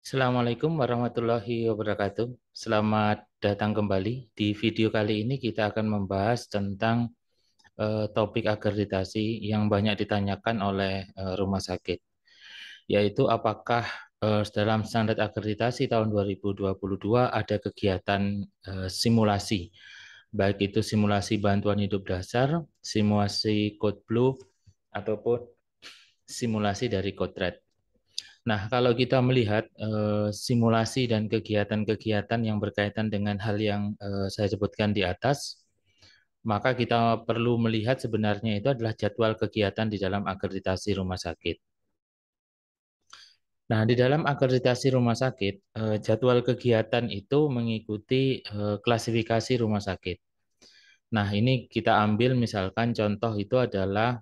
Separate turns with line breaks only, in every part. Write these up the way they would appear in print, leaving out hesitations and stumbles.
Assalamualaikum warahmatullahi wabarakatuh. Selamat datang kembali. Di video kali ini kita akan membahas tentang topik akreditasi yang banyak ditanyakan oleh rumah sakit, yaitu apakah dalam standar akreditasi tahun 2022 ada kegiatan simulasi, baik itu simulasi bantuan hidup dasar, simulasi code blue, ataupun simulasi dari code red. Nah, kalau kita melihat simulasi dan kegiatan-kegiatan yang berkaitan dengan hal yang saya sebutkan di atas, maka kita perlu melihat sebenarnya itu adalah jadwal kegiatan di dalam akreditasi rumah sakit. Nah, di dalam akreditasi rumah sakit, jadwal kegiatan itu mengikuti klasifikasi rumah sakit. Nah, ini kita ambil misalkan contoh itu adalah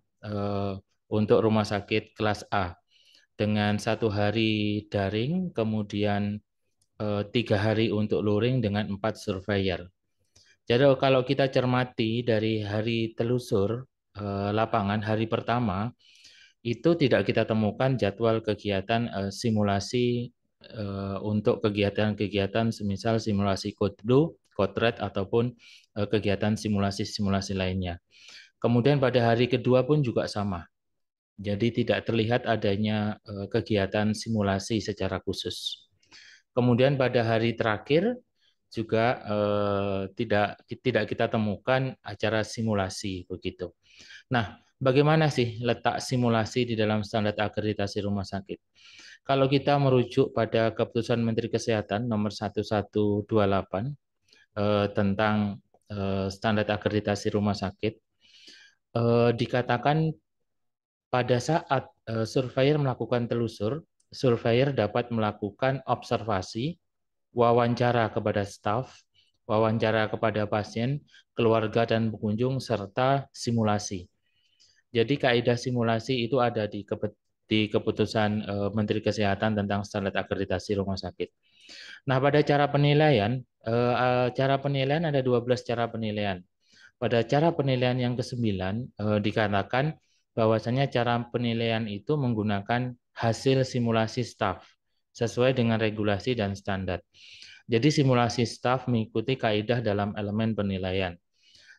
untuk rumah sakit kelas A dengan 1 hari daring, kemudian 3 hari untuk luring dengan 4 surveyor. Jadi kalau kita cermati dari hari telusur lapangan hari pertama itu tidak kita temukan jadwal kegiatan simulasi untuk kegiatan-kegiatan semisal simulasi code blue, code red ataupun kegiatan simulasi-simulasi lainnya. Kemudian pada hari kedua pun juga sama. Jadi tidak terlihat adanya kegiatan simulasi secara khusus. Kemudian pada hari terakhir juga tidak kita temukan acara simulasi begitu. Nah, bagaimana sih letak simulasi di dalam standar akreditasi rumah sakit? Kalau kita merujuk pada keputusan Menteri Kesehatan nomor 1128 tentang standar akreditasi rumah sakit, dikatakan pada saat surveyor melakukan telusur, surveyor dapat melakukan observasi, wawancara kepada staf, wawancara kepada pasien, keluarga dan pengunjung, serta simulasi. Jadi kaidah simulasi itu ada di keputusan Menteri Kesehatan tentang standar akreditasi rumah sakit. Nah, pada cara penilaian ada 12 cara penilaian. Pada cara penilaian yang ke-9 dikatakan bahwasanya cara penilaian itu menggunakan hasil simulasi staf sesuai dengan regulasi dan standar. Jadi simulasi staf mengikuti kaidah dalam elemen penilaian.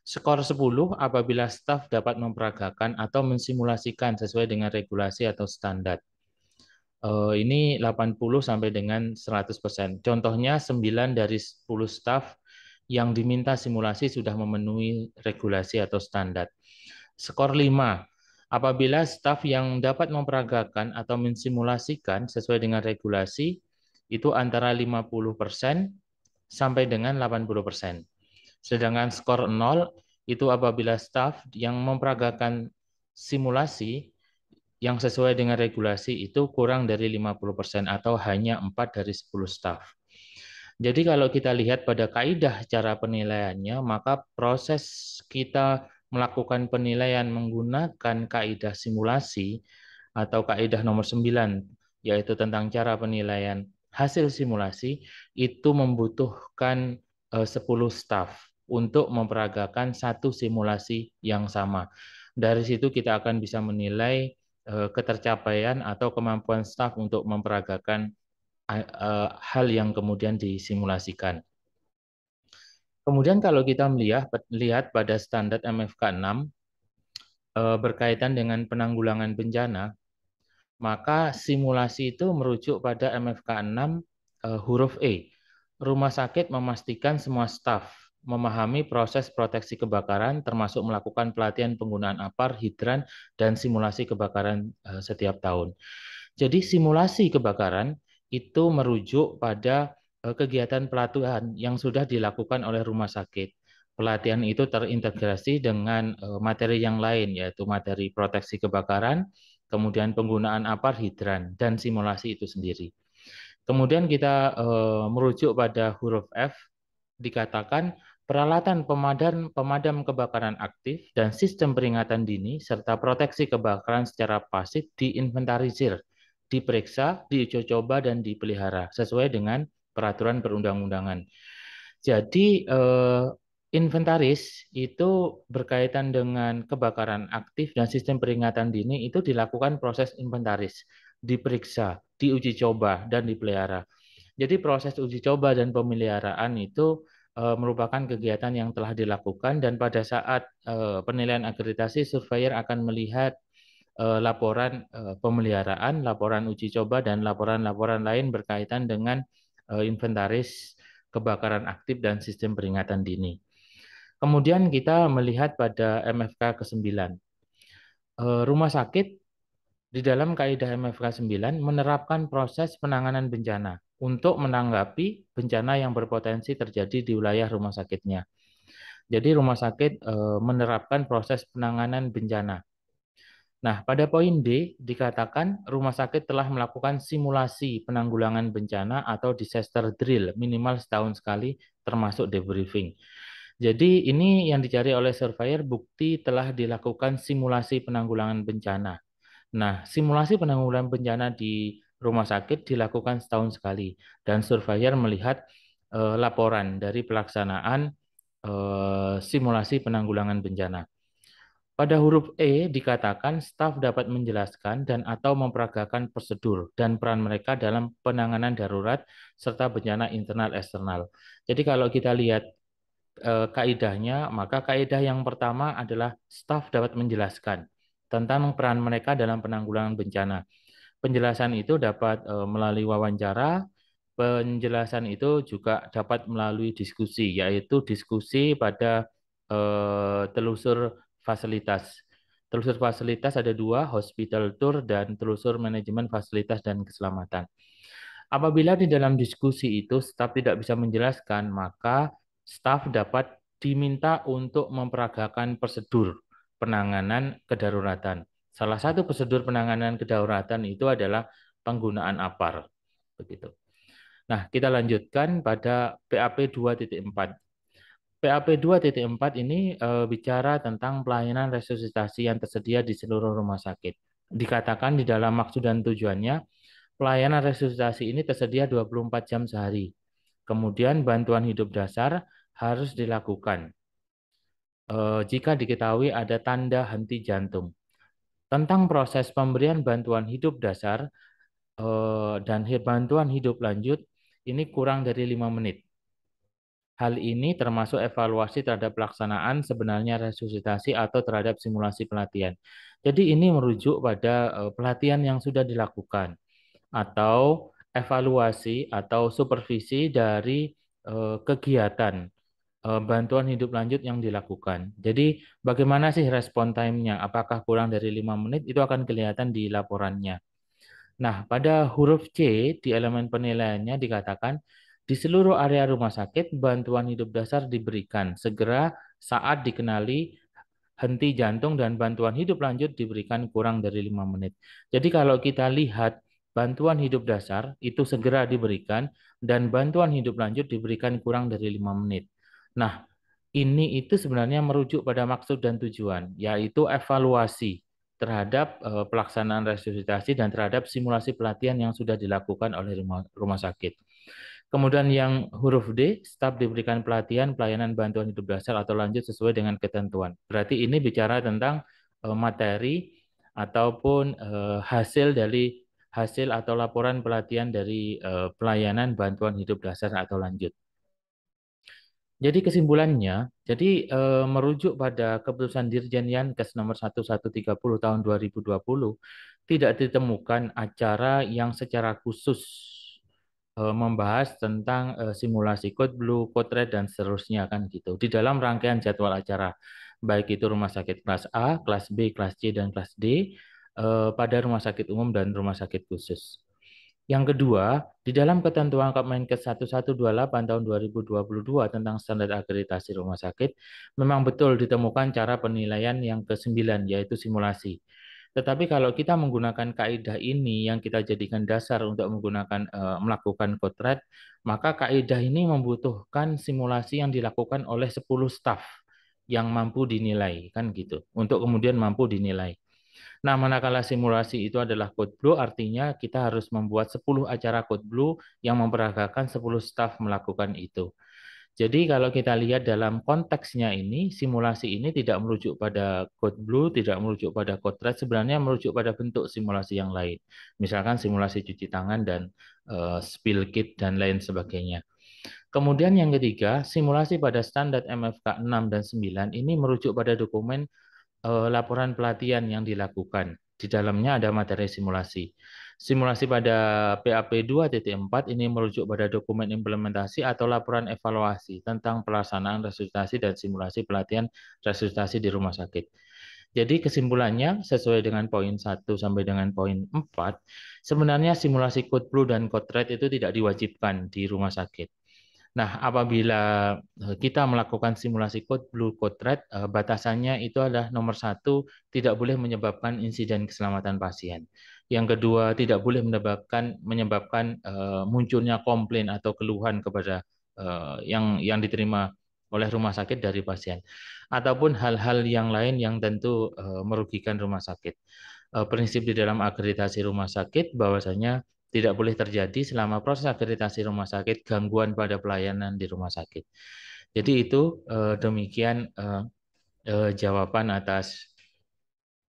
Skor 10 apabila staf dapat memperagakan atau mensimulasikan sesuai dengan regulasi atau standar. Ini 80 sampai dengan 100%. Contohnya 9 dari 10 staf yang diminta simulasi sudah memenuhi regulasi atau standar. Skor 5, apabila staf yang dapat memperagakan atau mensimulasikan sesuai dengan regulasi itu antara 50% sampai dengan 80%. Sedangkan skor 0 itu apabila staf yang memperagakan simulasi yang sesuai dengan regulasi itu kurang dari 50% atau hanya 4 dari 10 staf. Jadi kalau kita lihat pada kaidah cara penilaiannya, maka proses kita melakukan penilaian menggunakan kaidah simulasi atau kaidah nomor 9, yaitu tentang cara penilaian hasil simulasi, itu membutuhkan 10 staf untuk memperagakan satu simulasi yang sama. Dari situ kita akan bisa menilai ketercapaian atau kemampuan staf untuk memperagakan hal yang kemudian disimulasikan. Kemudian kalau kita lihat pada standar MFK 6 berkaitan dengan penanggulangan bencana, maka simulasi itu merujuk pada MFK 6 huruf E. Rumah sakit memastikan semua staf memahami proses proteksi kebakaran termasuk melakukan pelatihan penggunaan APAR, hidran, dan simulasi kebakaran setiap tahun. Jadi simulasi kebakaran itu merujuk pada kegiatan pelatihan yang sudah dilakukan oleh rumah sakit. Pelatihan itu terintegrasi dengan materi yang lain, yaitu materi proteksi kebakaran, kemudian penggunaan APAR, hidran, dan simulasi itu sendiri. Kemudian kita merujuk pada huruf F, dikatakan peralatan pemadam kebakaran aktif dan sistem peringatan dini serta proteksi kebakaran secara pasif diinventarisir, diperiksa, diuji coba, dan dipelihara sesuai dengan peraturan perundang-undangan. Jadi inventaris itu berkaitan dengan kebakaran aktif dan sistem peringatan dini itu dilakukan proses inventaris, diperiksa, diuji coba dan dipelihara. Jadi proses uji coba dan pemeliharaan itu merupakan kegiatan yang telah dilakukan dan pada saat penilaian akreditasi, surveyor akan melihat laporan pemeliharaan, laporan uji coba, dan laporan-laporan lain berkaitan dengan inventaris kebakaran aktif dan sistem peringatan dini. Kemudian kita melihat pada MFK ke-9. Rumah sakit di dalam kaidah MFK 9 menerapkan proses penanganan bencana untuk menanggapi bencana yang berpotensi terjadi di wilayah rumah sakitnya. Jadi rumah sakit menerapkan proses penanganan bencana. Nah, pada poin D dikatakan rumah sakit telah melakukan simulasi penanggulangan bencana atau disaster drill minimal setahun sekali termasuk debriefing. Jadi ini yang dicari oleh surveyor, bukti telah dilakukan simulasi penanggulangan bencana. Nah, simulasi penanggulangan bencana di rumah sakit dilakukan setahun sekali dan surveyor melihat laporan dari pelaksanaan simulasi penanggulangan bencana. Pada huruf E dikatakan staf dapat menjelaskan dan atau memperagakan prosedur dan peran mereka dalam penanganan darurat serta bencana internal eksternal. Jadi kalau kita lihat kaidahnya, maka kaidah yang pertama adalah staf dapat menjelaskan tentang peran mereka dalam penanggulangan bencana. Penjelasan itu dapat melalui wawancara, penjelasan itu juga dapat melalui diskusi, yaitu diskusi pada telusur fasilitas. Telusur fasilitas ada dua, hospital tour dan telusur manajemen fasilitas dan keselamatan. Apabila di dalam diskusi itu staf tidak bisa menjelaskan, maka staf dapat diminta untuk memperagakan prosedur penanganan kedaruratan. Salah satu prosedur penanganan kedaruratan itu adalah penggunaan APAR. Begitu. Nah, kita lanjutkan pada PAP 2.4. PAP 2.4 ini bicara tentang pelayanan resusitasi yang tersedia di seluruh rumah sakit. Dikatakan di dalam maksud dan tujuannya, pelayanan resusitasi ini tersedia 24 jam sehari. Kemudian bantuan hidup dasar harus dilakukan jika diketahui ada tanda henti jantung. Tentang proses pemberian bantuan hidup dasar dan bantuan hidup lanjut, ini kurang dari 5 menit. Hal ini termasuk evaluasi terhadap pelaksanaan sebenarnya resusitasi atau terhadap simulasi pelatihan. Jadi ini merujuk pada pelatihan yang sudah dilakukan atau evaluasi atau supervisi dari kegiatan bantuan hidup lanjut yang dilakukan. Jadi bagaimana sih respon time-nya? Apakah kurang dari 5 menit? Itu akan kelihatan di laporannya. Nah, pada huruf C di elemen penilaiannya dikatakan di seluruh area rumah sakit bantuan hidup dasar diberikan segera saat dikenali henti jantung dan bantuan hidup lanjut diberikan kurang dari 5 menit. Jadi kalau kita lihat bantuan hidup dasar itu segera diberikan dan bantuan hidup lanjut diberikan kurang dari 5 menit. Nah, ini itu sebenarnya merujuk pada maksud dan tujuan, yaitu evaluasi terhadap pelaksanaan resusitasi dan terhadap simulasi pelatihan yang sudah dilakukan oleh rumah sakit. Kemudian yang huruf D, staf diberikan pelatihan pelayanan bantuan hidup dasar atau lanjut sesuai dengan ketentuan. Berarti ini bicara tentang materi ataupun hasil atau laporan pelatihan dari pelayanan bantuan hidup dasar atau lanjut. Jadi kesimpulannya, merujuk pada keputusan Dirjen Yankes nomor 1130 tahun 2020, tidak ditemukan acara yang secara khusus membahas tentang simulasi code blue, code red, dan seterusnya kan gitu. Di dalam rangkaian jadwal acara, baik itu rumah sakit kelas A, kelas B, kelas C, dan kelas D, pada rumah sakit umum dan rumah sakit khusus. Yang kedua, di dalam ketentuan Kemenkes 1128 tahun 2022 tentang standar akreditasi rumah sakit, memang betul ditemukan cara penilaian yang ke-9, yaitu simulasi. Tetapi kalau kita menggunakan kaidah ini yang kita jadikan dasar untuk melakukan code red, maka kaidah ini membutuhkan simulasi yang dilakukan oleh 10 staf yang mampu dinilai, kan gitu, untuk kemudian mampu dinilai. Nah, manakala simulasi itu adalah code blue, artinya kita harus membuat 10 acara code blue yang memperagakan 10 staf melakukan itu. Jadi kalau kita lihat dalam konteksnya ini, simulasi ini tidak merujuk pada code blue, tidak merujuk pada code red, sebenarnya merujuk pada bentuk simulasi yang lain. Misalkan simulasi cuci tangan dan spill kit dan lain sebagainya. Kemudian yang ketiga, simulasi pada standar MFK 6 dan 9 ini merujuk pada dokumen laporan pelatihan yang dilakukan. Di dalamnya ada materi simulasi. Simulasi pada PAP 2.4 ini merujuk pada dokumen implementasi atau laporan evaluasi tentang pelaksanaan resusitasi dan simulasi pelatihan resusitasi di rumah sakit. Jadi kesimpulannya sesuai dengan poin 1 sampai dengan poin 4, sebenarnya simulasi code blue dan code red itu tidak diwajibkan di rumah sakit. Nah, apabila kita melakukan simulasi code blue, code red, batasannya itu adalah nomor satu, tidak boleh menyebabkan insiden keselamatan pasien. Yang kedua, tidak boleh menyebabkan munculnya komplain atau keluhan kepada yang diterima oleh rumah sakit dari pasien, ataupun hal-hal yang lain yang tentu merugikan rumah sakit. Prinsip di dalam akreditasi rumah sakit bahwasanya tidak boleh terjadi selama proses akreditasi rumah sakit gangguan pada pelayanan di rumah sakit. Jadi itu demikian jawaban atas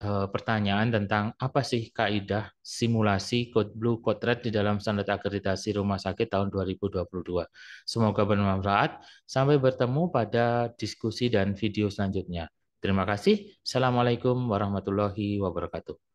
pertanyaan tentang apa sih kaidah simulasi code blue code red di dalam standar akreditasi rumah sakit tahun 2022. Semoga bermanfaat. Sampai bertemu pada diskusi dan video selanjutnya. Terima kasih. Assalamualaikum warahmatullahi wabarakatuh.